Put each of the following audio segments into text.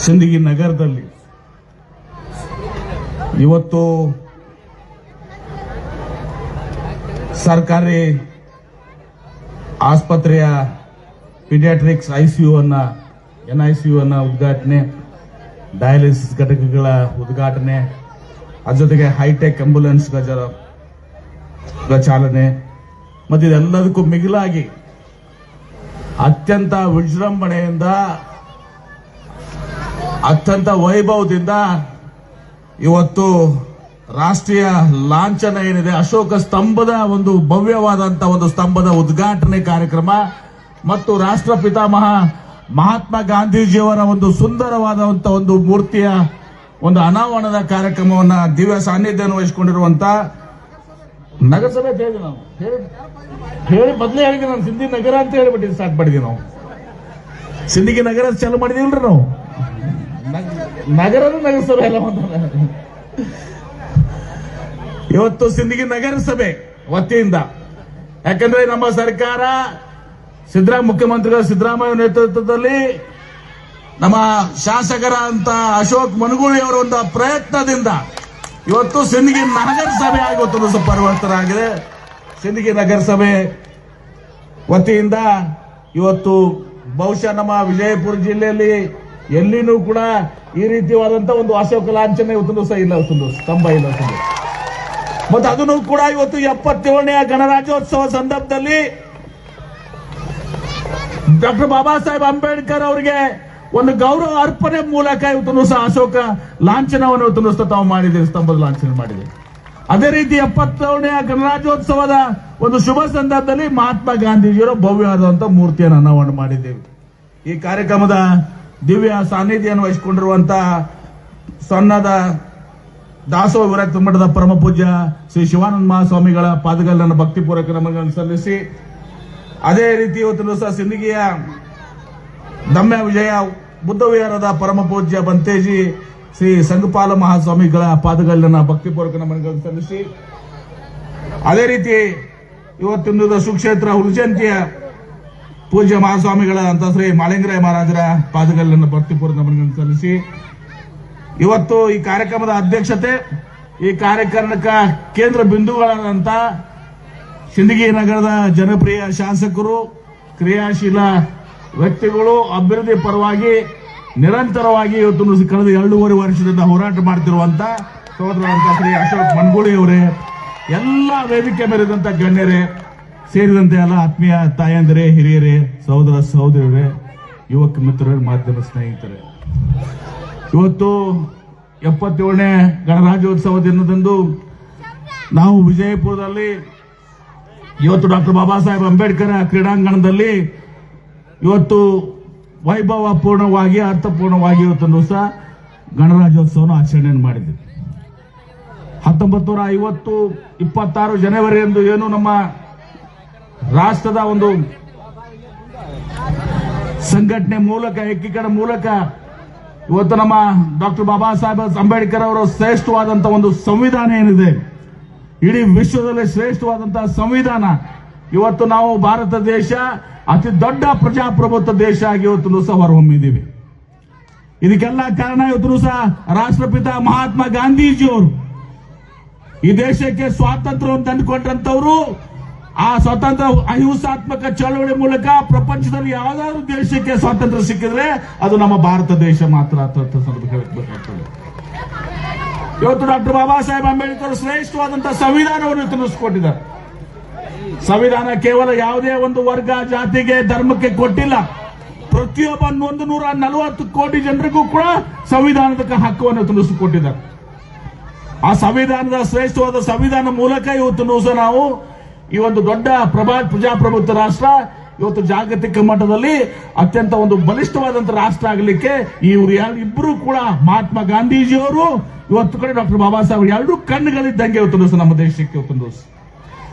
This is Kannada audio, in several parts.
ಸಿಂದಗಿ ನಗರದಲ್ಲಿ ಇವತ್ತು ಸರ್ಕಾರಿ ಆಸ್ಪತ್ರೆಯ ಪೀಡಿಯಾಟ್ರಿಕ್ಸ್ ಐಸಿಯು ಎನ್ಐಸಿಯು ಉದ್ಘಾಟನೆ, ಡಯಾಲಿಸಿಸ್ ಘಟಕಗಳ ಉದ್ಘಾಟನೆ, ಅದ್ರ ಜೊತೆಗೆ ಹೈಟೆಕ್ ಆಂಬ್ಯುಲೆನ್ಸ್ಗಳ ಚಾಲನೆ ಮತ್ತು ಇದೆಲ್ಲದಕ್ಕೂ ಮಿಗಿಲಾಗಿ ಅತ್ಯಂತ ವಿಜೃಂಭಣೆಯಿಂದ ಅತ್ಯಂತ ವೈಭವದಿಂದ ಇವತ್ತು ರಾಷ್ಟ್ರೀಯ ಲಾಂಛನ ಏನಿದೆ ಅಶೋಕ ಸ್ತಂಭದ ಒಂದು ಭವ್ಯವಾದಂತಹ ಒಂದು ಸ್ತಂಭದ ಉದ್ಘಾಟನೆ ಕಾರ್ಯಕ್ರಮ ಮತ್ತು ರಾಷ್ಟ್ರಪಿತ ಮಹಾತ್ಮ ಗಾಂಧೀಜಿಯವರ ಒಂದು ಸುಂದರವಾದಂತಹ ಒಂದು ಮೂರ್ತಿಯ ಒಂದು ಅನಾವರಣದ ಕಾರ್ಯಕ್ರಮವನ್ನ ದಿವ್ಯ ಸಾನ್ನಿಧ್ಯವನ್ನು ವಹಿಸಿಕೊಂಡಿರುವಂತ ನಗರಸಭೆ ನಾವು ಹೇಳಿ ಮೊದಲೇ ಹೇಳಿದ್ವಿ. ನಾನು ಸಿಂದಗಿ ನಗರ ಅಂತ ಹೇಳಿಬಿಟ್ಟು ಸ್ಟಾರ್ಟ್ ಮಾಡಿದ್ವಿ. ನಾವು ಸಿಂದಗಿ ನಗರ ಚಾಲು ಮಾಡಿದೀವಲ್ರಿ. ನಾವು ನಗರದ ನಗರಸಭೆ ಎಲ್ಲ ಇವತ್ತು ಸಿಂದಗಿ ನಗರಸಭೆ ವತಿಯಿಂದ, ಯಾಕಂದ್ರೆ ನಮ್ಮ ಸರ್ಕಾರ ಮುಖ್ಯಮಂತ್ರಿಗಳ ಸಿದ್ದರಾಮಯ್ಯ ನೇತೃತ್ವದಲ್ಲಿ ನಮ್ಮ ಶಾಸಕರ ಅಂತ ಅಶೋಕ್ ಮನಗೂಳಿ ಅವರ ಒಂದು ಪ್ರಯತ್ನದಿಂದ ಇವತ್ತು ಸಿಂದಗಿ ನಗರಸಭೆ ಆಗಿ ಇವತ್ತು ಪರಿವರ್ತನೆ ಆಗಿದೆ. ಸಿಂದಗಿ ನಗರಸಭೆ ವತಿಯಿಂದ ಇವತ್ತು ಬಹುಶಃ ನಮ್ಮ ವಿಜಯಪುರ ಜಿಲ್ಲೆಯಲ್ಲಿ ಎಲ್ಲಿನೂ ಕೂಡ ಈ ರೀತಿಯಾದಂತಹ ಒಂದು ಅಶೋಕ ಲಾಂಛನ ಇವತ್ತು ಸಹ ಇಲ್ಲ, ಸ್ತಂಭ ಇಲ್ಲ. ಮತ್ತು ಅದನ್ನು ಕೂಡ ಇವತ್ತು 77ನೇ ಗಣರಾಜ್ಯೋತ್ಸವ ಸಂದರ್ಭದಲ್ಲಿ ಡಾಕ್ಟರ್ ಬಾಬಾ ಸಾಹೇಬ್ ಅಂಬೇಡ್ಕರ್ ಅವರಿಗೆ ಒಂದು ಗೌರವ ಅರ್ಪಣೆ ಮೂಲಕ ಇವತ್ತು ಸಹ ಅಶೋಕ ಲಾಂಛನವನ್ನು ಇವತ್ತು ಸಹ ತಾವು ಮಾಡಿದ್ದೇವೆ, ಸ್ತಂಭದ ಲಾಂಛನ ಮಾಡಿದ್ದೇವೆ. ಅದೇ ರೀತಿ 77ನೇ ಗಣರಾಜ್ಯೋತ್ಸವದ ಒಂದು ಶುಭ ಸಂದರ್ಭದಲ್ಲಿ ಮಹಾತ್ಮ ಗಾಂಧೀಜಿಯವರ ಭವ್ಯವಾದಂತಹ ಮೂರ್ತಿಯನ್ನು ಅನಾವರಣ ಮಾಡಿದ್ದೇವೆ. ಈ ಕಾರ್ಯಕ್ರಮದ ದಿವ್ಯ ಸಾನ್ನಿಧ್ಯವನ್ನು ವಹಿಸಿಕೊಂಡಿರುವಂತಹ ಸಣ್ಣದ ದಾಸೋಹ ವಿರಕ್ತ ಮಠದ ಪರಮ ಪೂಜ್ಯ ಶ್ರೀ ಶಿವಾನಂದ ಮಹಾಸ್ವಾಮಿಗಳ ಪಾದಗಳನ್ನ ಭಕ್ತಿಪೂರ್ವಕ ನಮನಗಳನ್ನು ಸಲ್ಲಿಸಿ, ಅದೇ ರೀತಿ ಇವತ್ತು ಸಹ ಸಿಂದಗಿಯ ದಮ್ಯ ವಿಜಯ ಬುದ್ಧ ವಿಹಾರದ ಪರಮ ಪೂಜ್ಯ ಬಂತೇಜಿ ಶ್ರೀ ಸಂಘಪಾಲ ಮಹಾಸ್ವಾಮಿಗಳ ಪಾದಗಳನ್ನ ಭಕ್ತಿಪೂರ್ವಕ ನಮನಗಳನ್ನು ಸಲ್ಲಿಸಿ, ಅದೇ ರೀತಿ ಇವತ್ತಿನ ಸುಕ್ಷೇತ್ರ ಹುಲಜಂತಿಯ ಪೂಜ್ಯ ಮಹಾಸ್ವಾಮಿಗಳ ಅಂತ ಶ್ರೀ ಮಾಳಿಂಗರಾಯ ಮಹಾರಾಜರ ಪಾದಗಳನ್ನ ಭಕ್ತಿಪೂರ್ವಕ ನಮನಗಳನ್ನು ಸಲ್ಲಿಸಿ, ಇವತ್ತು ಈ ಕಾರ್ಯಕ್ರಮದ ಅಧ್ಯಕ್ಷತೆ, ಈ ಕಾರ್ಯಕ್ರಮಕ್ಕೆ ಕೇಂದ್ರ ಬಿಂದುಗಳಾದಂತ ಸಿಂದಗಿ ನಗರದ ಜನಪ್ರಿಯ ಶಾಸಕರು, ಕ್ರಿಯಾಶೀಲ ವ್ಯಕ್ತಿಗಳು, ಅಭಿವೃದ್ಧಿ ಪರವಾಗಿ ನಿರಂತರವಾಗಿ ಇವತ್ತು ಕಳೆದ 2.5 ವರ್ಷದಿಂದ ಹೋರಾಟ ಮಾಡ್ತಿರುವಂತ ಸಹೋದರಂತ ಶ್ರೀ ಅಶೋಕ್ ಮನಗೂಳಿ ಅವರೇ, ಎಲ್ಲ ವೇದಿಕೆ ಮೇಲಿದಂತ ಗಣ್ಯರೇ ಸೇರಿದಂತೆ ಎಲ್ಲ ಆತ್ಮೀಯ ತಾಯಂದಿರೇ, ಹಿರಿಯರೇ, ಸಹೋದರ ಸಹೋದರಿಯರೇ, ಯುವಕ ಮಿತ್ರರೇ, ಮಾಧ್ಯಮ ಸ್ನೇಹಿತರೆ, ಇವತ್ತು 77ನೇ ಗಣರಾಜ್ಯೋತ್ಸವ ದಿನದಂದು ನಾವು ವಿಜಯಪುರದಲ್ಲಿ ಇವತ್ತು ಡಾಕ್ಟರ್ ಬಾಬಾ ಸಾಹೇಬ್ ಅಂಬೇಡ್ಕರ್ ಕ್ರೀಡಾಂಗಣದಲ್ಲಿ ಇವತ್ತು ವೈಭವಪೂರ್ಣವಾಗಿ ಅರ್ಥಪೂರ್ಣವಾಗಿ ಇವತ್ತು ಸಹ ಗಣರಾಜ್ಯೋತ್ಸವವನ್ನು ಆಚರಣೆಯನ್ನು ಮಾಡಿದ್ವಿ. 1926 ಜನವರಿ ಎಂದು ಏನು ನಮ್ಮ ರಾಷ್ಟ್ರದ ಒಂದು ಸಂಘಟನೆ ಮೂಲಕ, ಏಕೀಕರಣ ಮೂಲಕ ಇವತ್ತು ನಮ್ಮ ಡಾಕ್ಟರ್ ಬಾಬಾ ಸಾಹೇಬ್ ಅಂಬೇಡ್ಕರ್ ಅವರ ಶ್ರೇಷ್ಠವಾದಂತಹ ಒಂದು ಸಂವಿಧಾನ ಏನಿದೆ, ಇಡೀ ವಿಶ್ವದಲ್ಲಿ ಶ್ರೇಷ್ಠವಾದಂತಹ ಸಂವಿಧಾನ, ಇವತ್ತು ನಾವು ಭಾರತ ದೇಶ ಅತಿ ದೊಡ್ಡ ಪ್ರಜಾಪ್ರಭುತ್ವ ದೇಶ ಆಗಿ ಇವತ್ತು ಸಹ ಹೊರಹೊಮ್ಮಿದ್ದೀವಿ. ಇದಕ್ಕೆಲ್ಲ ಕಾರಣ ಇವತ್ತು ಸಹ ರಾಷ್ಟ್ರಪಿತ ಮಹಾತ್ಮ ಗಾಂಧೀಜಿಯವರು ಈ ದೇಶಕ್ಕೆ ಸ್ವಾತಂತ್ರ್ಯವನ್ನು ತಂದುಕೊಂಡಂತವರು. ಆ ಸ್ವಾತಂತ್ರ್ಯ ಅಹಿಂಸಾತ್ಮಕ ಚಳವಳಿ ಮೂಲಕ ಪ್ರಪಂಚದಲ್ಲಿ ಯಾವುದಾದ್ರೂ ದೇಶಕ್ಕೆ ಸ್ವಾತಂತ್ರ್ಯ ಸಿಕ್ಕಿದ್ರೆ ಅದು ನಮ್ಮ ಭಾರತ ದೇಶ ಮಾತ್ರ ಅಂತ ಹೇಳಬೇಕಾಗ್ತದೆ. ಇವತ್ತು ಡಾಕ್ಟರ್ ಬಾಬಾ ಸಾಹೇಬ್ ಅಂಬೇಡ್ಕರ್ ಶ್ರೇಷ್ಠವಾದಂತಹ ಸಂವಿಧಾನವನ್ನು ತಿಳಿಸಿಕೊಟ್ಟಿದ್ದಾರೆ. ಸಂವಿಧಾನ ಕೇವಲ ಯಾವುದೇ ಒಂದು ವರ್ಗ, ಜಾತಿಗೆ, ಧರ್ಮಕ್ಕೆ ಕೊಟ್ಟಿಲ್ಲ. ಪ್ರತಿಯೊಬ್ಬ 140 ಕೋಟಿ ಜನರಿಗೂ ಕೂಡ ಸಂವಿಧಾನದ ಹಕ್ಕನ್ನು ತಿಳಿಸಿಕೊಟ್ಟಿದ್ದಾರೆ. ಆ ಸಂವಿಧಾನದ ಶ್ರೇಷ್ಠವಾದ ಸಂವಿಧಾನ ಮೂಲಕ ಇವತ್ತು ಸಹ ನಾವು ಈ ಒಂದು ದೊಡ್ಡ ಪ್ರಜಾಪ್ರಭುತ್ವ ರಾಷ್ಟ್ರ ಇವತ್ತು ಜಾಗತಿಕ ಮಟ್ಟದಲ್ಲಿ ಅತ್ಯಂತ ಒಂದು ಬಲಿಷ್ಠವಾದಂತಹ ರಾಷ್ಟ್ರ ಆಗಲಿಕ್ಕೆ ಇವರು ಇಬ್ಬರು ಕೂಡ ಮಹಾತ್ಮ ಗಾಂಧೀಜಿಯವರು ಇವತ್ತು ಕಡೆ ಡಾಕ್ಟರ್ ಬಾಬಾ ಸಾಹೇಬ್ ಎರಡು ಕಣ್ಣುಗಳಿದ್ದಂಗೆ ಇವತ್ತು ನಮ್ಮ ದೇಶಕ್ಕೆ ಇವತ್ತು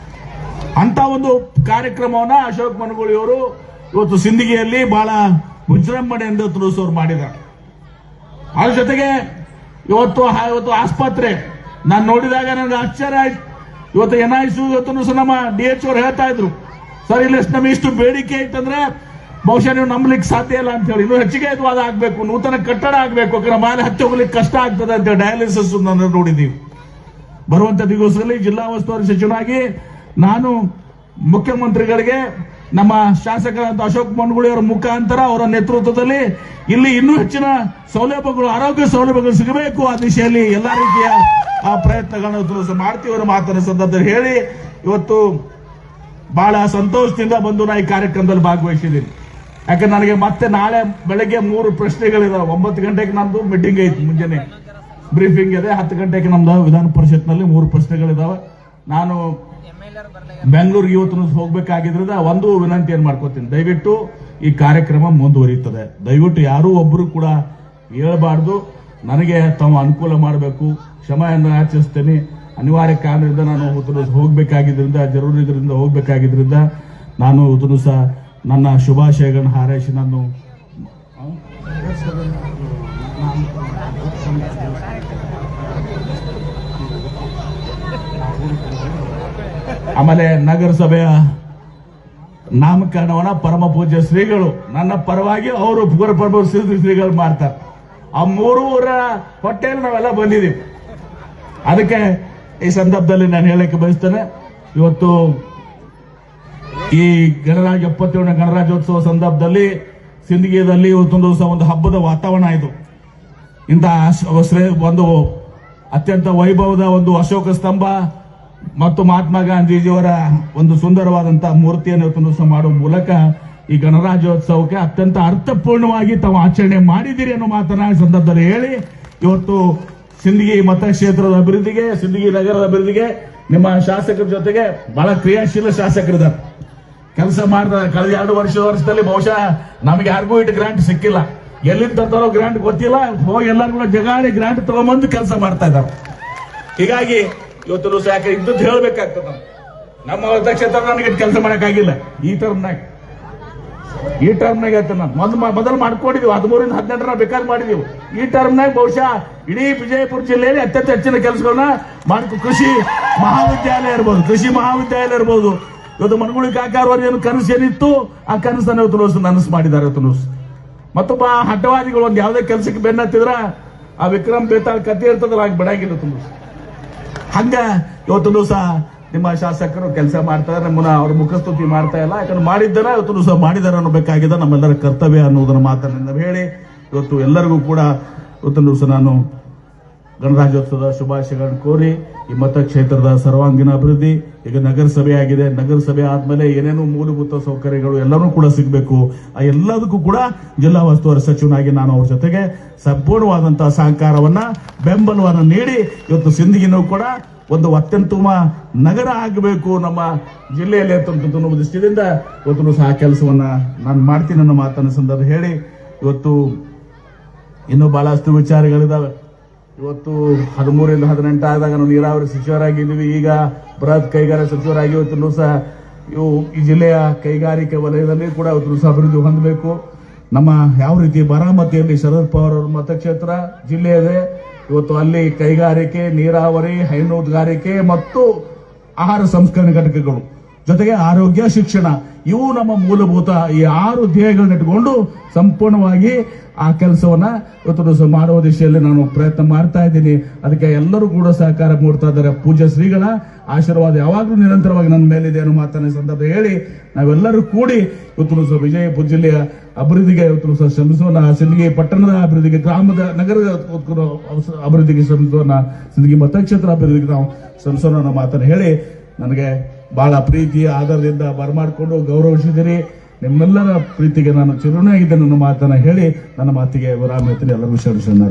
ಅಂತ ಒಂದು ಕಾರ್ಯಕ್ರಮವನ್ನ ಅಶೋಕ್ ಮನಗೂಳಿ ಅವರು ಇವತ್ತು ಸಿಂದಗಿಯಲ್ಲಿ ಬಹಳ ವಿಜೃಂಭಣೆಯಿಂದ ಅವರು ಮಾಡಿದ್ದಾರೆ. ಅದ್ರ ಜೊತೆಗೆ ಇವತ್ತು ಆಸ್ಪತ್ರೆ ನಾನು ನೋಡಿದಾಗ ನನಗೆ ಆಶ್ಚರ್ಯ ಆಯ್ತು. ಇವತ್ತು NICU ಇವತ್ತು ನಮ್ಮ DH ಅವರು ಹೇಳ್ತಾ ಇದ್ರು, ಸರ್ ಇಲ್ಲಿ ನಮಗೆ ಇಷ್ಟು ಬೇಡಿಕೆ ಐತಂದ್ರೆ ಬಹುಶಃ ನೀವು ನಂಬಲಿಕ್ಕೆ ಸಾಧ್ಯ ಇಲ್ಲ ಅಂತ ಹೇಳಿ. ಇನ್ನೂ ಹೆಚ್ಚಿಗೆ ವಾದ ಆಗ್ಬೇಕು, ನೂತನ ಕಟ್ಟಡ ಆಗ್ಬೇಕು, ಯಾಕಂದ್ರೆ ಮೇಲೆ ಹತ್ತಿ ಹೋಗ್ಲಿಕ್ಕೆ ಕಷ್ಟ ಆಗ್ತದೆ ಅಂತ ಡಯಾಲಿಸಿಸ್ ನೋಡಿದೀವಿ. ಬರುವಂತ ದಿವಸದಲ್ಲಿ ಜಿಲ್ಲಾ ಉಸ್ತುವಾರಿ ಸಚಿವನಾಗಿ ನಾನು ಮುಖ್ಯಮಂತ್ರಿಗಳಿಗೆ ನಮ್ಮ ಶಾಸಕರಾದ ಅಶೋಕ್ ಮನಗುಳಿ ಅವರ ಮುಖಾಂತರ ಅವರ ನೇತೃತ್ವದಲ್ಲಿ ಇಲ್ಲಿ ಇನ್ನೂ ಹೆಚ್ಚಿನ ಸೌಲಭ್ಯಗಳು, ಆರೋಗ್ಯ ಸೌಲಭ್ಯಗಳು ಸಿಗಬೇಕು, ಆ ದಿಶೆಯಲ್ಲಿ ಎಲ್ಲಾ ರೀತಿಯ ಪ್ರಯತ್ನಗಳನ್ನು ಮಾಡ್ತೀವಿ ಅನ್ನೋ ಮಾತನ್ನ ಸಂದರ್ಭದಲ್ಲಿ ಹೇಳಿ, ಇವತ್ತು ಬಹಳ ಸಂತೋಷದಿಂದ ಬಂದು ನಾ ಈ ಕಾರ್ಯಕ್ರಮದಲ್ಲಿ ಭಾಗವಹಿಸಿದ್ದೀನಿ. ಯಾಕಂದ್ರೆ ನನಗೆ ಮತ್ತೆ ನಾಳೆ ಬೆಳಗ್ಗೆ 3 ಪ್ರಶ್ನೆಗಳಿದಾವೆ. 9 ಗಂಟೆಗೆ ನಮ್ದು ಮೀಟಿಂಗ್ ಐತಿ, ಮುಂಜಾನೆ ಬ್ರೀಫಿಂಗ್ ಇದೆ. 10 ಗಂಟೆಗೆ ನಮ್ದು ವಿಧಾನ ಪರಿಷತ್ನಲ್ಲಿ 3 ಪ್ರಶ್ನೆಗಳಿದಾವೆ. ನಾನು ಬೆಂಗಳೂರಿಗೆ ಇವತ್ತು ಹೋಗ್ಬೇಕಾಗಿದ್ರಿಂದ ಒಂದು ವಿನಂತಿ ಏನ್ ಮಾಡ್ಕೋತೀನಿ, ದಯವಿಟ್ಟು ಈ ಕಾರ್ಯಕ್ರಮ ಮುಂದುವರಿಯುತ್ತದೆ. ದಯವಿಟ್ಟು ಯಾರೂ ಒಬ್ಬರು ಕೂಡ ಹೇಳಬಾರ್ದು. ನನಗೆ ತಾವು ಅನುಕೂಲ ಮಾಡಬೇಕು, ಕ್ಷಮೆಯನ್ನು ಯಾಚಿಸ್ತೇನೆ. ಅನಿವಾರ್ಯ ಕಾರಣದಿಂದ ನಾನು ಹೋಗ್ಬೇಕಾಗಿದ್ರಿಂದ, ಜರೂರಿದ್ರಿಂದ ಹೋಗ್ಬೇಕಾಗಿದ್ರಿಂದ ನಾನು ಇವತ್ತು ಸಹ ನನ್ನ ಶುಭಾಶಯಗಳನ್ನು ಹಾರೈಸಿ ನಾನು ಆಮೇಲೆ ನಗರಸಭೆಯ ನಾಮಕರಣವನ್ನ ಪರಮ ಪೂಜ್ಯ ಶ್ರೀಗಳು ನನ್ನ ಪರವಾಗಿ ಅವರು ಪರಮ ಶ್ರೀಗಳು ಮಾಡ್ತಾರೆ. ಆ 3 ಊರ ಹೊಟ್ಟೆಯಲ್ಲಿ ನಾವೆಲ್ಲ ಬಂದಿದ್ದೀವಿ. ಅದಕ್ಕೆ ಈ ಸಂದರ್ಭದಲ್ಲಿ ನಾನು ಹೇಳಕ್ಕೆ ಬಯಸ್ತೇನೆ, ಇವತ್ತು ಈ 77ನೇ ಗಣರಾಜ್ಯೋತ್ಸವ ಸಂದರ್ಭದಲ್ಲಿ ಸಿಂದಗಿಯಲ್ಲಿ ಇವತ್ತೊಂದು ದಿವಸ ಒಂದು ಹಬ್ಬದ ವಾತಾವರಣ ಆಯಿತು. ಇಂತಹ ಒಂದು ಅತ್ಯಂತ ವೈಭವದ ಒಂದು ಅಶೋಕ ಸ್ತಂಭ ಮತ್ತು ಮಹಾತ್ಮ ಗಾಂಧೀಜಿಯವರ ಒಂದು ಸುಂದರವಾದಂತಹ ಮೂರ್ತಿಯನ್ನು ಇವತ್ತೊಂದು ದಿವಸ ಮಾಡುವ ಮೂಲಕ ಈ ಗಣರಾಜ್ಯೋತ್ಸವಕ್ಕೆ ಅತ್ಯಂತ ಅರ್ಥಪೂರ್ಣವಾಗಿ ತಾವು ಆಚರಣೆ ಮಾಡಿದ್ದೀರಿ ಅನ್ನೋ ಮಾತನ್ನ ಈ ಸಂದರ್ಭದಲ್ಲಿ ಹೇಳಿ, ಇವತ್ತು ಸಿಂದಗಿ ಮತಕ್ಷೇತ್ರದ ಅಭಿವೃದ್ಧಿಗೆ, ಸಿಂದಗಿ ನಗರದ ಅಭಿವೃದ್ಧಿಗೆ ನಿಮ್ಮ ಶಾಸಕರ ಜೊತೆಗೆ ಬಹಳ ಕ್ರಿಯಾಶೀಲ ಶಾಸಕರಿದ್ದಾರೆ, ಕೆಲಸ ಮಾಡಿದ್ದಾರೆ. ಕಳೆದ 2 ವರ್ಷದಲ್ಲಿ ಬಹುಶಃ ನಮಗೆ ಯಾರಿಗೂ ಇಟ್ಟು ಗ್ರಾಂಟ್ ಸಿಕ್ಕಿಲ್ಲ. ಎಲ್ಲಿಂದ ತಂತಾರೋ ಗ್ರಾಂಟ್ ಗೊತ್ತಿಲ್ಲ, ಹೋಗಿ ಎಲ್ಲರೂ ಕೂಡ ಜಗಾಡಿ ಗ್ರಾಂಟ್ ತಗೊಂಡ್ಬಂದು ಕೆಲಸ ಮಾಡ್ತಾ ಇದ್ದಾರೆ. ಹೀಗಾಗಿ ಇವತ್ತು ಸಹ ಯಾಕೆ ಇದ್ದದ್ದು ಹೇಳಬೇಕಾಗ್ತದೆ. ನಮ್ಮ ಮತಕ್ಷೇತ್ರ ನನಗೆ ಕೆಲಸ ಮಾಡಕ್ಕಾಗಿಲ್ಲ ಈ ಟರ್ಮ್ನಾಗ ನಾನು ಮೊದಲು ಮಾಡ್ಕೊಂಡಿದ್ದೀವಿ. 13ರಿಂದ 18 ಬೇಕಾದ್ರೆ ಮಾಡಿದೀವಿ. ಈ ಟರ್ಮ್ನಾಗ ಬಹುಶಃ ಇಡೀ ವಿಜಯಪುರ ಜಿಲ್ಲೆಯಲ್ಲಿ ಅತ್ಯಂತ ಹೆಚ್ಚಿನ ಕೆಲಸಗಳನ್ನ ಕೃಷಿ ಮಹಾವಿದ್ಯಾಲಯ ಇರ್ಬೋದು. ಇವತ್ತು ಮನಗುಳಿ ಕಾಕಾರವರು ಏನು ಕನಸು ಏನಿತ್ತು, ಆ ಕನಸನ್ನು ಇವತ್ತು ನನಸು ಮಾಡಿದ್ದಾರೆ. ಇವತ್ತು ಮತ್ತೊಬ್ಬ ಹಠವಾದಿಗಳು ಒಂದು ಯಾವುದೇ ಕೆಲಸಕ್ಕೆ ಬೆನ್ನತ್ತಿದ್ರ ಆ ವಿಕ್ರಮ್ ಬೇತಾಳ್ ಕಥೆ ಇರ್ತದಲ್ಲ, ಹಾಗೆ ಬಿಡಾಗಿಲ್ಲ ಹಂಗ ಇವತ್ತು ಸಹ ನಿಮ್ಮ ಶಾಸಕರು ಕೆಲಸ ಮಾಡ್ತಾರೆ. ನಮ್ಮನ್ನ ಅವ್ರ ಮುಖಸ್ತುತಿ ಮಾಡ್ತಾ ಇಲ್ಲ, ಯಾಕಂದ್ರೆ ಮಾಡಿದ್ದಾರ ಇವತ್ತು ಸಹ ಮಾಡಿದಾರೆ ಅನ್ನಬೇಕಾಗಿದೆ. ನಮ್ಮೆಲ್ಲರ ಕರ್ತವ್ಯ ಅನ್ನೋದನ್ನ ಮಾತನ್ನ ಹೇಳಿ ಇವತ್ತು ಎಲ್ಲರಿಗೂ ಕೂಡ ಇವತ್ತು ಸಹ ನಾನು ಗಣರಾಜ್ಯೋತ್ಸವದ ಶುಭಾಶಯಗಳನ್ನು ಕೋರಿ ಈ ಮತಕ್ಷೇತ್ರದ ಸರ್ವಾಂಗೀಣ ಅಭಿವೃದ್ಧಿ, ಈಗ ನಗರಸಭೆ ಆಗಿದೆ, ನಗರಸಭೆ ಆದ್ಮೇಲೆ ಏನೇನು ಮೂಲಭೂತ ಸೌಕರ್ಯಗಳು ಎಲ್ಲರೂ ಕೂಡ ಸಿಗಬೇಕು. ಆ ಎಲ್ಲದಕ್ಕೂ ಕೂಡ ಜಿಲ್ಲಾ ಉಸ್ತುವಾರಿ ಸಚಿವನಾಗಿ ನಾನು ಅವ್ರ ಜೊತೆಗೆ ಸಂಪೂರ್ಣವಾದಂತಹ ಸಹಕಾರವನ್ನ, ಬೆಂಬಲವನ್ನು ನೀಡಿ ಇವತ್ತು ಸಿಂದಗಿನೂ ಕೂಡ ಒಂದು ಅತ್ಯಂತಮ ನಗರ ಆಗಬೇಕು ನಮ್ಮ ಜಿಲ್ಲೆಯಲ್ಲಿ ಅನ್ನೋ ದೃಷ್ಟಿಯಿಂದ ಇವತ್ತು ಸಹ ಕೆಲಸವನ್ನ ನಾನು ಮಾಡ್ತೀನಿ ಅನ್ನೋ ಮಾತನ್ನ ಸಂದರ್ಭ ಹೇಳಿ, ಇವತ್ತು ಇನ್ನೂ ಬಹಳಷ್ಟು ವಿಚಾರಗಳಿದಾವೆ. ಇವತ್ತು 13ರಿಂದ 18 ಆದಾಗ ನಾವು ನೀರಾವರಿ ಸಚಿವರಾಗಿದ್ದೀವಿ. ಈಗ ಬೃಹತ್ ಕೈಗಾರಿಕಾ ಸಚಿವರಾಗಿ ಇವತ್ತು ಸಹ ಈ ಜಿಲ್ಲೆಯ ಕೈಗಾರಿಕೆ ವಲಯದಲ್ಲಿ ಕೂಡ ಇವತ್ತು ಸಹ ಅಭಿವೃದ್ಧಿ ಹೊಂದಬೇಕು. ನಮ್ಮ ಯಾವ ರೀತಿ ಬಾರಾಮತಿಯಲ್ಲಿ ಶರದ್ ಪವಾರ್ ಅವರ ಮತಕ್ಷೇತ್ರ ಜಿಲ್ಲೆ ಇದೆ, ಇವತ್ತು ಅಲ್ಲಿ ಕೈಗಾರಿಕೆ, ನೀರಾವರಿ, ಹೈನುಗಾರಿಕೆ ಮತ್ತು ಆಹಾರ ಸಂಸ್ಕರಣೆ ಘಟಕಗಳು ಜೊತೆಗೆ ಆರೋಗ್ಯ, ಶಿಕ್ಷಣ, ಇವು ನಮ್ಮ ಮೂಲಭೂತ ಈ 6 ಧ್ಯೇಯಗಳನ್ನ ಇಟ್ಟುಕೊಂಡು ಸಂಪೂರ್ಣವಾಗಿ ಆ ಕೆಲಸವನ್ನ ಇವತ್ತು ಮಾಡುವ ದಿಶೆಯಲ್ಲಿ ನಾನು ಪ್ರಯತ್ನ ಮಾಡ್ತಾ ಇದ್ದೀನಿ. ಅದಕ್ಕೆ ಎಲ್ಲರೂ ಕೂಡ ಸಹಕಾರ ಮೂಡ್ತಾ ಇದ್ದಾರೆ. ಪೂಜ್ಯ ಶ್ರೀಗಳ ಆಶೀರ್ವಾದ ಯಾವಾಗಲೂ ನಿರಂತರವಾಗಿ ನನ್ನ ಮೇಲಿದೆ ಅನ್ನೋ ಮಾತನ್ನ ಸಂದರ್ಭ ಹೇಳಿ, ನಾವೆಲ್ಲರೂ ಕೂಡಿ ಇವತ್ತು ವಿಜಯಪುರ ಜಿಲ್ಲೆಯ ಅಭಿವೃದ್ಧಿಗೆ ಇವತ್ತು ಶ್ರಮಿಸೋಣ. ಸಿಂದಗಿ ಪಟ್ಟಣದ ಅಭಿವೃದ್ಧಿಗೆ, ಗ್ರಾಮದ ನಗರದ ಅಭಿವೃದ್ಧಿಗೆ ಶ್ರಮಿಸೋಣ. ಸಿಂದಗಿ ಮತಕ್ಷೇತ್ರ ಅಭಿವೃದ್ಧಿಗೆ ನಾವು ಶ್ರಮಿಸೋಣ ಅನ್ನೋ ಮಾತನ್ನು ಹೇಳಿ, ನನಗೆ ಬಹಳ ಪ್ರೀತಿ ಆಧಾರದಿಂದ ಬರಮಾಡಿಕೊಂಡು ಗೌರವಿಸಿದಿರಿ. ನಿಮ್ಮೆಲ್ಲರ ಪ್ರೀತಿಗೆ ನಾನು ಚಿರುಣಾಗಿದ್ದೇನೆ ಅನ್ನೋ ಮಾತನ್ನ ಹೇಳಿ ನನ್ನ ಮಾತಿಗೆ ವಿರಾಮ ಎಲ್ಲರಿಗೂ ಶರಣ.